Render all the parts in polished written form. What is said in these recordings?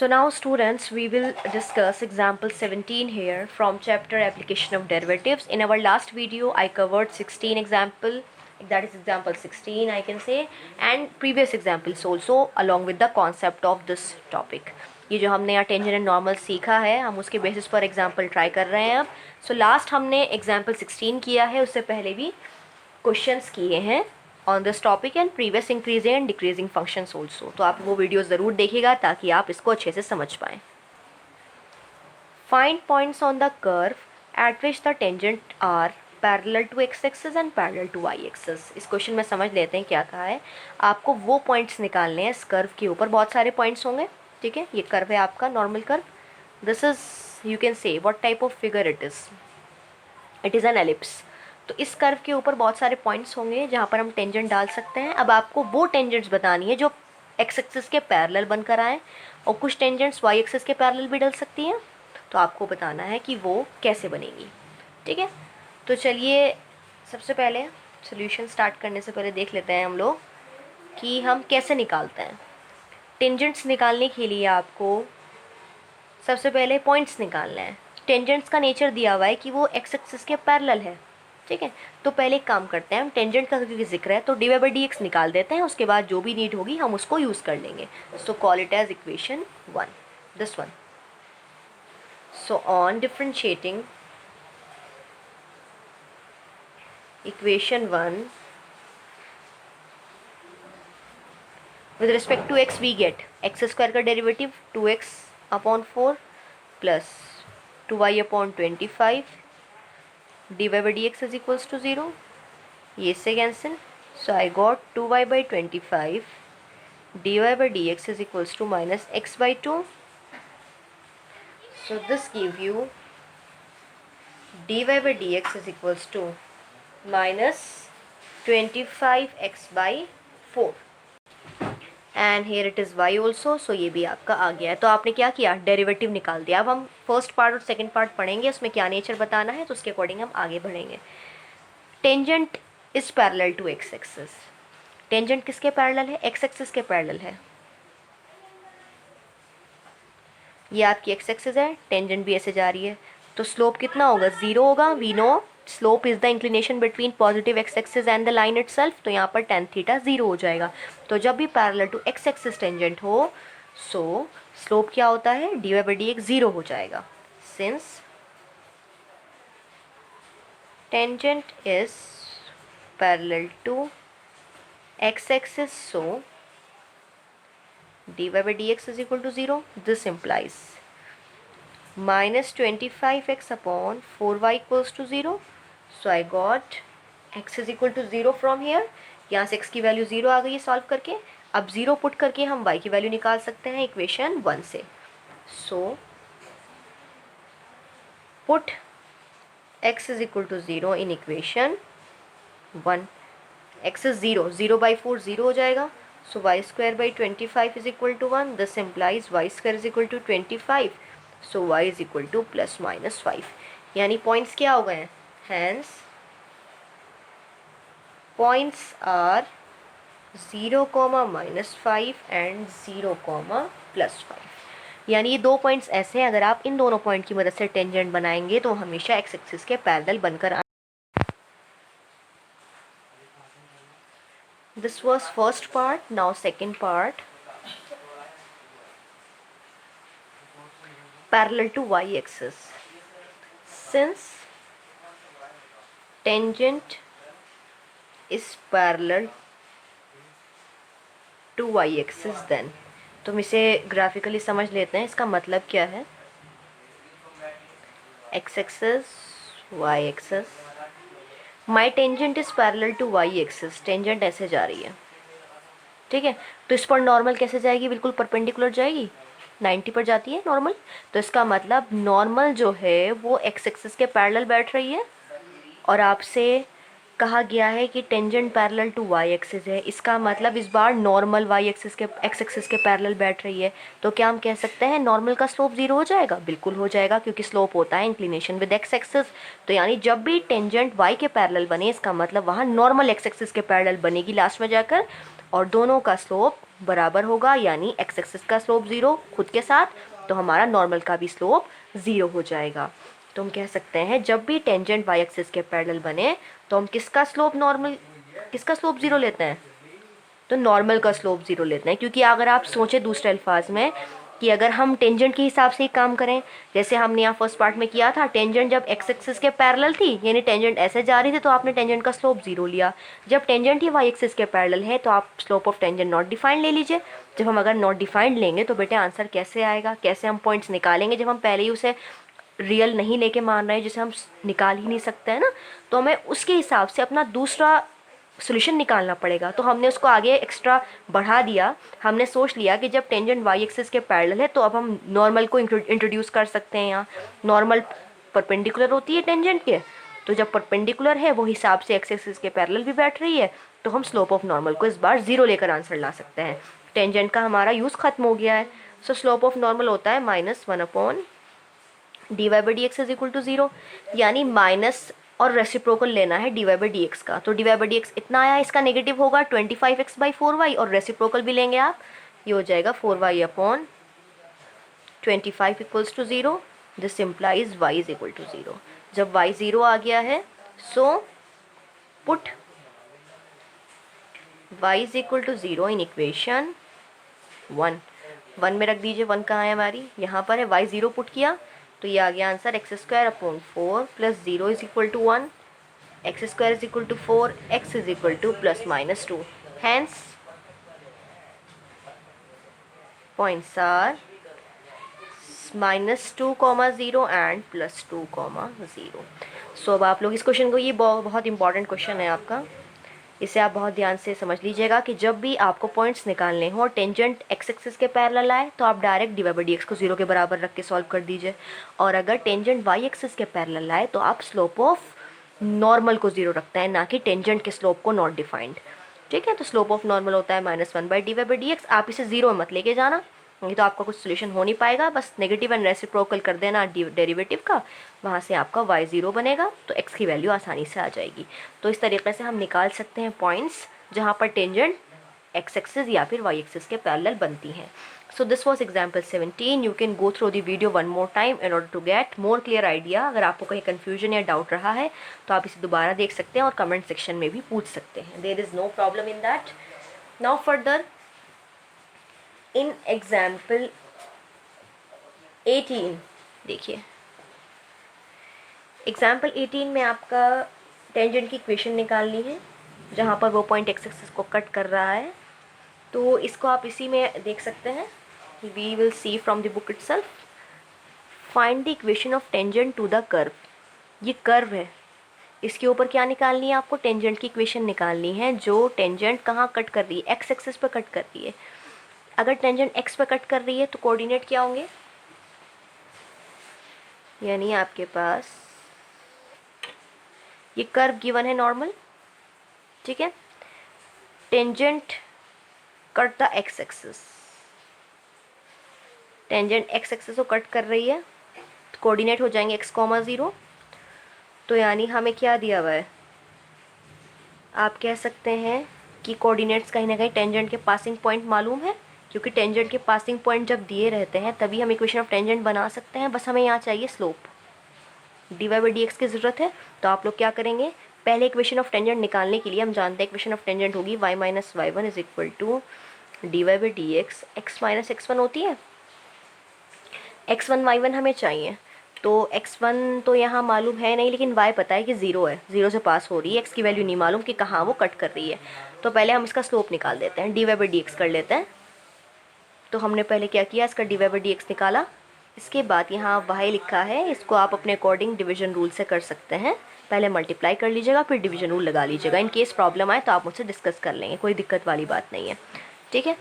So now students, we will discuss example 17 here from chapter application of derivatives. In our last video I covered 16 example, that is example 16 I can say, and previous examples also along with the concept of this topic. ये जो हमने यहाँ tangent and normal सीखा है हम उसके basis पर example try कर रहे हैं अब. सो लास्ट हमने एग्जाम्पल 16 किया है, उससे पहले भी क्वेश्चंस किए हैं on this topic and previous increasing and decreasing functions also. तो आप वो वीडियो ज़रूर देखिएगा ताकि आप इसको अच्छे से समझ पाएँ. Find points on the curve at which the tangent are parallel to x axis and parallel to y axis. इस क्वेश्चन में समझ लेते हैं क्या कहा है. आपको वो पॉइंट्स निकालने हैं इस कर्व के ऊपर, बहुत सारे पॉइंट्स होंगे. ठीक है, ये कर्व है आपका normal curve. This is, you can से what type of figure it is an ellipse. तो इस कर्व के ऊपर बहुत सारे पॉइंट्स होंगे जहाँ पर हम टेंजेंट डाल सकते हैं. अब आपको वो टेंजेंट्स बतानी है जो एक्स एक्सिस के पैरेलल बनकर आए, और कुछ टेंजेंट्स वाई एक्सिस के पैरेलल भी डल सकती हैं. तो आपको बताना है कि वो कैसे बनेगी. ठीक है, तो चलिए सबसे पहले सोल्यूशन स्टार्ट करने से पहले देख लेते हैं हम लोग कि हम कैसे निकालते हैं. टेंजेंट्स निकालने के लिए आपको सबसे पहले पॉइंट्स निकालना है. टेंजेंट्स का नेचर दिया हुआ है कि वो एक्स एक्सिस के पैरेलल है. ठीक है, तो पहले एक काम करते हैं, हम टेंजेंट का क्योंकि जिक्र है तो d y by d x निकाल देते हैं, उसके बाद जो भी नीड होगी हम उसको यूज़ कर लेंगे. So call it as equation 1, this one. So on differentiating equation 1 with respect to x we get x square का derivative 2x upon 4 plus 2y upon 25 dy by dx is equals to 0. ये इससे cancel. So I got 2y by 25 dy by dx is equals to minus x by 2. So this give you dy by dx is equals to minus 25x by 4 and here it is y also. So ये भी आपका आ गया है. तो आपने क्या किया, derivative निकाल दिया. अब हम फर्स्ट पार्ट और सेकंड पार्ट पढ़ेंगे, उसमें क्या नेचर बताना है, तो उसके अकॉर्डिंग हम आगे बढ़ेंगे. Tangent is parallel to x axis. Tangent किसके पैरेलल है, एक्स एक्सिस के पैरेलल है. ये आपकी एक्स एक्सिस है, टेंजेंट भी ऐसे जा रही है, तो स्लोप कितना होगा, 0 होगा. We know slope is the inclination between positive x axis and the line itself. तो यहाँ पर tan थीटा 0 हो जाएगा. तो जब भी parallel to x axis tangent हो, सो स्लोप क्या होता है, d y by d x 0 हो जाएगा. Since tangent is parallel to x axis, so dy by dx is equal to 0. This implies minus 25x upon 4y equals to 0. So I got x is equal to 0 from here. यहाँ से x की value 0 आ गई है solve करके. अब 0 put करके हम y की वैल्यू निकाल सकते हैं इक्वेशन 1 से. So put x is equal to 0 in equation 1. x is 0, 0 by 4 0 हो जाएगा. So y square by 25 is equal to 1. This implies y square is equal to 25. So y is equal to plus minus 5. यानी points क्या हो गए हैं, hence points are 0, -5 and 0, +5. यानी ये दो पॉइंट्स ऐसे हैं, अगर आप इन दोनों पॉइंट की मदद से टेंजेंट बनाएंगे तो हमेशा एक्स एक्सिस के पैरेलल बनकर. This was first part. Now second part, parallel to y-axis. Since tangent is parallel to y-axis, then तो हम इसे ग्राफिकली समझ लेते हैं. इसका मतलब क्या है, x axis y axis, my tangent is parallel to y axis. Tangent ऐसे जा रही है. ठीक है, तो इस पर नॉर्मल कैसे जाएगी, बिल्कुल परपेंडिकुलर जाएगी, 90 पर जाती है नॉर्मल. तो इसका मतलब नॉर्मल जो है वो एक्स एक्सिस के पैरेलल बैठ रही है, और आपसे कहा गया है कि tangent parallel to y axis है. इसका मतलब इस बार नॉर्मल वाई एक्सिस के एक्स एक्सिस के पैरेलल बैठ रही है. तो क्या हम कह सकते हैं नॉर्मल का स्लोप 0 हो जाएगा, बिल्कुल हो जाएगा, क्योंकि स्लोप होता है इंक्लिनेशन विद एक्स एक्सिस. तो यानी जब भी टेंजेंट वाई के पैरेलल बने, इसका मतलब वहाँ नॉर्मल एक्स एक्सिस के पैरेलल बनेगी लास्ट में जाकर. और दोनों का स्लोप बराबर होगा, यानी एक्स एक्सिस का स्लोप 0 खुद के साथ, तो हमारा नॉर्मल का भी स्लोप 0 हो जाएगा। तो हम कह सकते हैं जब भी टेंजेंट वाई एक्सिस के पैरेलल बने तो हम किसका स्लोप 0 लेते हैं, तो नॉर्मल का स्लोप 0 लेते हैं। क्योंकि अगर आप सोचें दूसरे अल्फाज में कि अगर हम टेंजेंट के हिसाब से ही काम करें, जैसे हमने यहाँ फर्स्ट पार्ट में किया था, टेंजेंट जब एक्स एक्सिस के पैरेलल थी, यानी टेंजेंट ऐसे जा रही थी, तो आपने टेंजेंट का स्लोप 0 लिया। जब टेंजेंट ही वाई एक्सिस के पैरेलल है तो आप slope of tangent not defined ले लीजिए। जब हम अगर नॉट डिफाइंड लेंगे तो बेटे आंसर कैसे आएगा, कैसे हम पॉइंट्स निकालेंगे जब हम पहले ही उसे रियल नहीं लेके मान रहे हैं, जिसे हम निकाल ही नहीं सकते हैं ना। तो हमें उसके हिसाब से अपना दूसरा सोल्यूशन निकालना पड़ेगा। तो हमने उसको आगे एक्स्ट्रा बढ़ा दिया, हमने सोच लिया कि जब टेंजेंट वाई एक्सिस के पैरेलल है तो अब हम नॉर्मल को इंट्रोड्यूस कर सकते हैं। यहाँ नॉर्मल परपेंडिकुलर होती है टेंजेंट के, तो जब परपेंडिकुलर है वो हिसाब से एक्स एक्सिस के पैरेलल भी बैठ रही है, तो हम स्लोप ऑफ नॉर्मल को इस बार 0 लेकर आंसर ला सकते हैं। टेंजेंट का हमारा यूज़ खत्म हो गया है। सो स्लोप ऑफ नॉर्मल होता है -1/dy by d x is equal to 0, यानी माइनस और रेसिप्रोकल लेना है dy बाई डी एक्स का। तो dy बाई डी एक्स इतना आया, इसका नेगेटिव होगा 25x/4y, और रेसिप्रोकल भी लेंगे आप, ये हो जाएगा 4y/25 equals to 0। This implies y is equal to 0। जब y 0 आ गया है, so put y is equal to 0 in equation 1 में रख दीजिए। 1 कहाँ है हमारी, यहाँ पर है। y 0 पुट किया तो ये आ गया answer x² plus 0 is equal to 1, x² is equal to 4, x is equal to +-2। Hence points are -2, 0 and +2, 0। So अब आप लोग इस क्वेश्चन को, ये बहुत इंपॉर्टेंट क्वेश्चन है आपका, इसे आप बहुत ध्यान से समझ लीजिएगा कि जब भी आपको पॉइंट्स निकालने हो और टेंजेंट एक्स एक्सिस के पैरेलल आए तो आप direct dy by d x को 0 के बराबर रख के सॉल्व कर दीजिए, और अगर टेंजेंट वाई एक्सिस के पैरेलल आए तो आप स्लोप ऑफ नॉर्मल को 0 रखते हैं, ना कि टेंजेंट के स्लोप को नॉट डिफाइंड। ठीक है, तो स्लोप ऑफ नॉर्मल होता है -1/dy बाई डी एक्स। आप इसे 0 मत लेके जाना, नहीं तो आपका कुछ सोल्यूशन हो नहीं पाएगा। बस नेगेटिव एंड रेसिप्रोकल कर देना डेरिवेटिव का, वहाँ से आपका y 0 बनेगा, तो x की वैल्यू आसानी से आ जाएगी। तो इस तरीके से हम निकाल सकते हैं पॉइंट्स जहाँ पर टेंजेंट x एक्सिस या फिर y एक्सिस के पैरेलल बनती हैं। So this was example 17। You can go through the video one more time in order to get more clear idea. अगर आपको कहीं कन्फ्यूजन या डाउट रहा है तो आप इसे दोबारा देख सकते हैं और कमेंट सेक्शन में भी पूछ सकते हैं। There is no problem in that. Now further in example 18 देखिए, एग्जाम्पल 18 में आपका टेंजेंट की इक्वेशन निकालनी है जहाँ पर वो पॉइंट एक्स एक्सिस को कट कर रहा है। तो इसको आप इसी में देख सकते हैं, we will see from the book itself. Find the equation of tangent to the curve. ये कर्व है, इसके ऊपर क्या निकालनी है आपको, टेंजेंट की इक्वेशन निकालनी है जो टेंजेंट कहाँ कट कर रही है, एक्स एक्सिस पर कट कर रही है। अगर टेंजेंट एक्स पर कट कर रही है तो कोऑर्डिनेट क्या होंगे, यानी आपके पास ये कर्व गिवन है नॉर्मल, ठीक है, tangent cut the x axis, tangent x axis को कट कर रही है, तो कोऑर्डिनेट हो जाएंगे x,0। तो यानी हमें क्या दिया हुआ है, आप कह सकते हैं कि कोऑर्डिनेट्स कहीं ना कहीं टेंजेंट के पासिंग पॉइंट मालूम है, क्योंकि टेंजेंट के पासिंग पॉइंट जब दिए रहते हैं तभी हम इक्वेशन ऑफ टेंजेंट बना सकते हैं। बस हमें यहाँ चाहिए slope, dy by d x की ज़रूरत है। तो आप लोग क्या करेंगे, पहले इक्वेशन ऑफ टेंजेंट निकालने के लिए हम जानते हैं इक्वेशन ऑफ टेंजेंट होगी y minus y1 is equal to dy by d x, x minus x1 होती है, x1 y1 हमें चाहिए। तो x1 तो यहाँ मालूम है नहीं, लेकिन y पता है कि 0 है, 0 से पास हो रही है, x की वैल्यू नहीं मालूम कि कहाँ वो कट कर रही है। तो पहले हम इसका स्लोप निकाल देते हैं, dy बाई डी एक्स कर लेते हैं। तो हमने पहले क्या किया, इसका dy बाई डी एक्स निकाला। इसके बाद यहाँ y लिखा है, इसको आप अपने अकॉर्डिंग डिवीजन रूल से कर सकते हैं। पहले मल्टीप्लाई कर लीजिएगा, फिर डिवीजन रूल लगा लीजिएगा। इन केस प्रॉब्लम आए तो आप मुझसे डिस्कस कर लेंगे, कोई दिक्कत वाली बात नहीं है, ठीक है।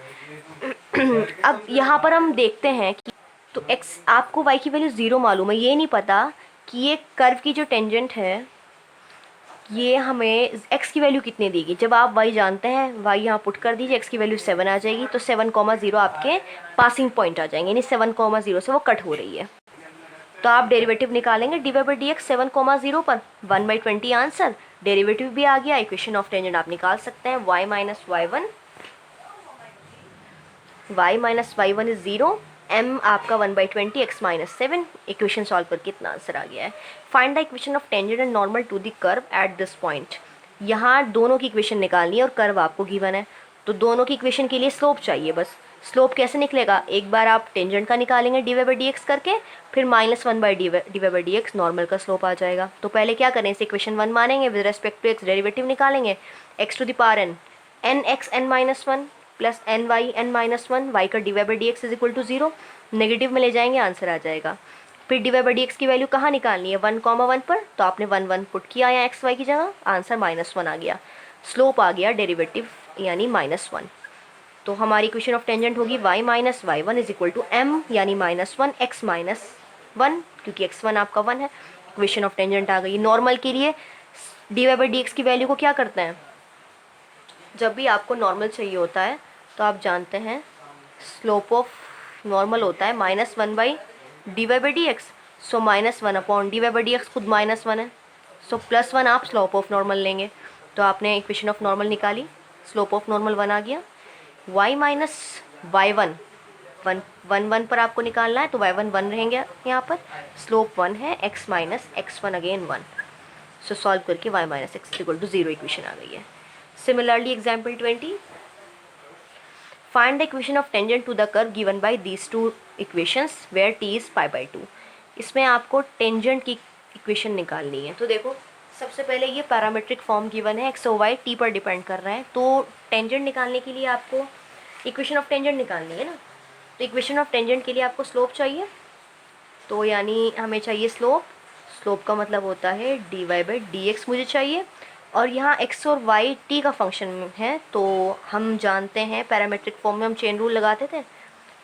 अब यहाँ पर हम देखते हैं कि तो x, आपको y की वैल्यू 0 मालूम है, ये नहीं पता कि ये कर्व की जो टेंजेंट है ये हमें x की वैल्यू कितनी देगी। जब आप y जानते हैं, y यहाँ पुट कर दीजिए, x की वैल्यू 7 आ जाएगी, तो 7,0 आपके पासिंग पॉइंट आ जाएंगे, यानी 7,0 से वो कट हो रही है। तो आप डेरिवेटिव निकालेंगे dy बाई डी एक्स 7,0 पर 1/20 आंसर, डेरिवेटिव भी आ गया, इक्वेशन ऑफ टेंजेंट आप निकाल सकते हैं y minus y1 y minus y one is 0, m आपका 1/20 x माइनस 7। इक्वेशन सॉल्व करके इतना आंसर आ गया है। Find the equation of tangent and normal to the curve at this point. यहाँ दोनों की इक्वेशन निकालनी है और कर्व आपको गिवन है, तो दोनों की इक्वेशन के लिए स्लोप चाहिए बस। स्लोप कैसे निकलेगा, एक बार आप टेंजेंट का निकालेंगे d y by d x करके, फिर -1/dy/dx नॉर्मल का स्लोप आ जाएगा। तो पहले क्या करें, इसे इक्वेशन 1 मानेंगे, with respect to x derivative निकालेंगे, x to the power n, n x n minus one plus n y n minus one, y का d y by d x is equal to 0, negative में ले जाएंगे answer आ जाएगा। फिर d y by d x की value कहाँ निकालनी है, 1,1 पर, तो आपने 1 पुट किया या एक्स वाई की जगह, आंसर -1 आ गया, स्लोप आ गया डेरिवेटिव यानी -1। तो हमारी इक्वेशन ऑफ टेंजेंट होगी y minus y one is equal to m यानी -1 x माइनस 1, क्योंकि x1 आपका 1 है। इक्वेशन ऑफ टेंजेंट आ गई। नॉर्मल के लिए d y by d x की वैल्यू को क्या करते हैं, जब भी आपको नॉर्मल चाहिए होता है तो आप जानते हैं स्लोप ऑफ नॉर्मल होता है -1/dy/dx। सो -1 अपॉन dy/dx खुद -1 है, सो +1 आप स्लोप ऑफ नॉर्मल लेंगे। तो आपने इक्वेशन ऑफ नॉर्मल निकाली, स्लोप ऑफ नॉर्मल 1 आ गया। y माइनस वाई वन, 1 पर आपको निकालना है, तो y1 1 रहेंगे यहाँ पर, स्लोप 1 है, x minus x1 again 1। So solve करके y minus x equal to 0 equation आ गई है। Similarly example 20, find the equation of tangent to the curve given by these two equations where t is π/2। इसमें आपको tangent की equation निकालनी है। तो देखो सबसे पहले ये पैरामीट्रिक फॉर्म गिवन है, x और y t पर डिपेंड कर रहे हैं, तो टेंजेंट निकालने के लिए आपको इक्वेशन ऑफ टेंजेंट निकालनी है ना। तो इक्वेशन ऑफ टेंजेंट के लिए आपको स्लोप चाहिए, तो यानी हमें चाहिए स्लोप, स्लोप का मतलब होता है dy/dx मुझे चाहिए, और यहाँ x और y t का फंक्शन है, तो हम जानते हैं पैरामीट्रिक फॉर्म में हम चेन रूल लगाते थे,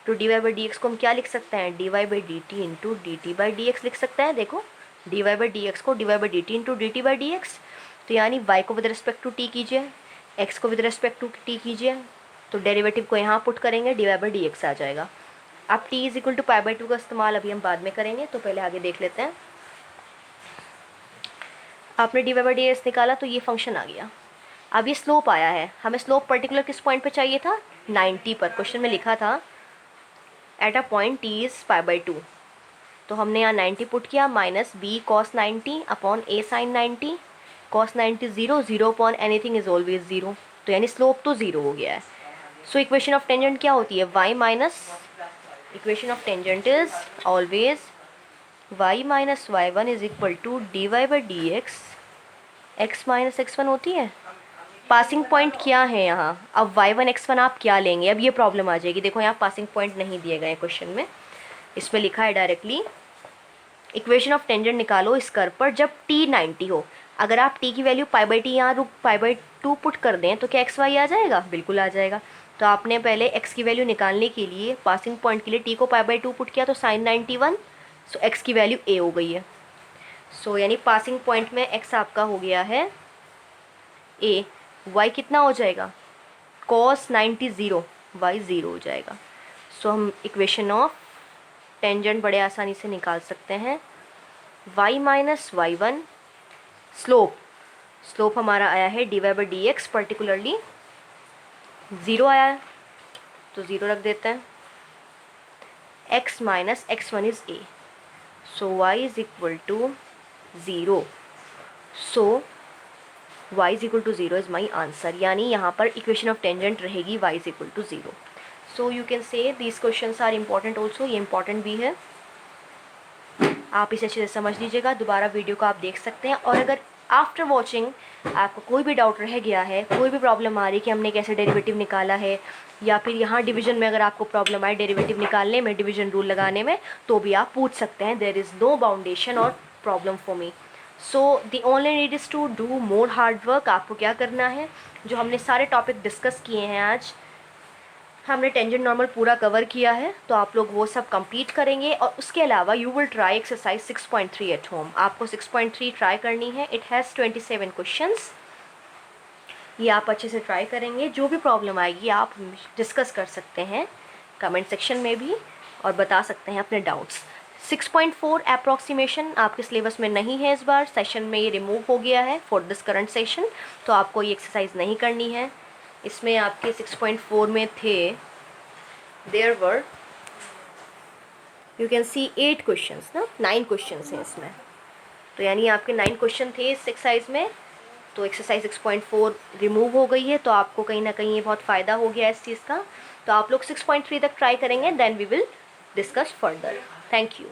तो dy/dx को हम क्या लिख सकते हैं, dy/dt इंटू dt/dx लिख सकते हैं। देखो dy/dx को dy/dt इंटू dt/dx, तो यानी y को विद रिस्पेक्ट टू t कीजिए, x को विद रिस्पेक्ट टू t कीजिए, तो डेरिवेटिव को यहाँ पुट करेंगे, dy/dx आ जाएगा। अब t इज इक्वल टू π/2 का इस्तेमाल अभी हम बाद में करेंगे, तो पहले आगे देख लेते हैं। आपने dy/dx निकाला तो ये फंक्शन आ गया। अब ये स्लोप आया है, हमें स्लोप पर्टिकुलर किस पॉइंट पे चाहिए था, 90 पर। क्वेश्चन में लिखा था at a point t is π/2, तो हमने यहाँ 90 पुट किया, minus b cos 90 upon a sin 90, cos 90 0, 0 अपॉन एनीथिंग इज ऑलवेज 0, तो यानी स्लोप तो 0 हो गया है। सो इक्वेशन ऑफ टेंजेंट क्या होती है, y minus, equation of tangent is always y minus y one is equal to dy/dx x minus x1 होती है। पासिंग पॉइंट क्या है यहाँ, अब y1 x1 आप क्या लेंगे, अब ये प्रॉब्लम आ जाएगी। देखो यहाँ पासिंग पॉइंट नहीं दिए गए क्वेश्चन में, इसमें लिखा है डायरेक्टली इक्वेशन ऑफ टेंजेंट निकालो इस कर्व पर जब t 90 हो। अगर आप t की वैल्यू π/t यहाँ π/2 पुट कर दें तो क्या x y आ जाएगा, बिल्कुल आ जाएगा। तो आपने पहले x की वैल्यू निकालने के लिए पासिंग पॉइंट के लिए t को π/2 पुट किया, तो sin 91, सो x की वैल्यू a हो गई है। सो यानी पासिंग पॉइंट में x आपका हो गया है a, y कितना हो जाएगा, cos 90 0, y 0 हो जाएगा। सो हम इक्वेशन ऑफ टेंजेंट बड़े आसानी से निकाल सकते हैं, y minus y one, slope हमारा आया है dy/dx, पर्टिकुलरली 0 आया है, तो 0 रख देते हैं, x minus x1 is a, so y is equal to 0, so y is equal to 0 is my answer. यानी यहाँ पर इक्वेशन ऑफ टेंजेंट रहेगी y is equal to 0। So you can say these questions are important also, ये important भी है, आप इसे अच्छे से समझ लीजिएगा। दोबारा वीडियो को आप देख सकते हैं, और अगर आफ्टर वॉचिंग आपको कोई भी डाउट रह गया है, कोई भी प्रॉब्लम आ रही है कि हमने कैसे डेरिवेटिव निकाला है, या फिर यहाँ डिवीजन में अगर आपको प्रॉब्लम आए डेरिवेटिव निकालने में, डिवीजन रूल लगाने में, तो भी आप पूछ सकते हैं। देयर इज़ नो बाउंडेशन और problem for me. So the only need is to do more hard work. आपको क्या करना है, जो हमने सारे टॉपिक डिस्कस किए हैं आज, हमने टेंजेंट नॉर्मल पूरा कवर किया है, तो आप लोग वो सब कंप्लीट करेंगे। और उसके अलावा you will try exercise 6.3 at home. आपको 6.3 ट्राई करनी है, इट हैज़ 27 क्वेश्चंस, ये आप अच्छे से ट्राई करेंगे। जो भी प्रॉब्लम आएगी आप डिस्कस कर सकते हैं कमेंट सेक्शन में भी, और बता सकते हैं अपने डाउट्स। 6.4 अप्रॉक्सीमेशन आपके सिलेबस में नहीं है, इस बार सेशन में ये रिमूव हो गया है फॉर दिस करंट सेशन, तो आपको ये एक्सरसाइज नहीं करनी है। इसमें आपके 6.4 में थे there were you can see 8 questions ना, 9 क्वेश्चंस हैं इसमें, तो यानी आपके 9 क्वेश्चन थे इस एक्सरसाइज में। तो एक्सरसाइज 6.4 रिमूव हो गई है, तो आपको कहीं ना कहीं ये बहुत फ़ायदा हो गया इस चीज़ का। तो आप लोग 6.3 तक ट्राई करेंगे, then we will discuss further. Thank you.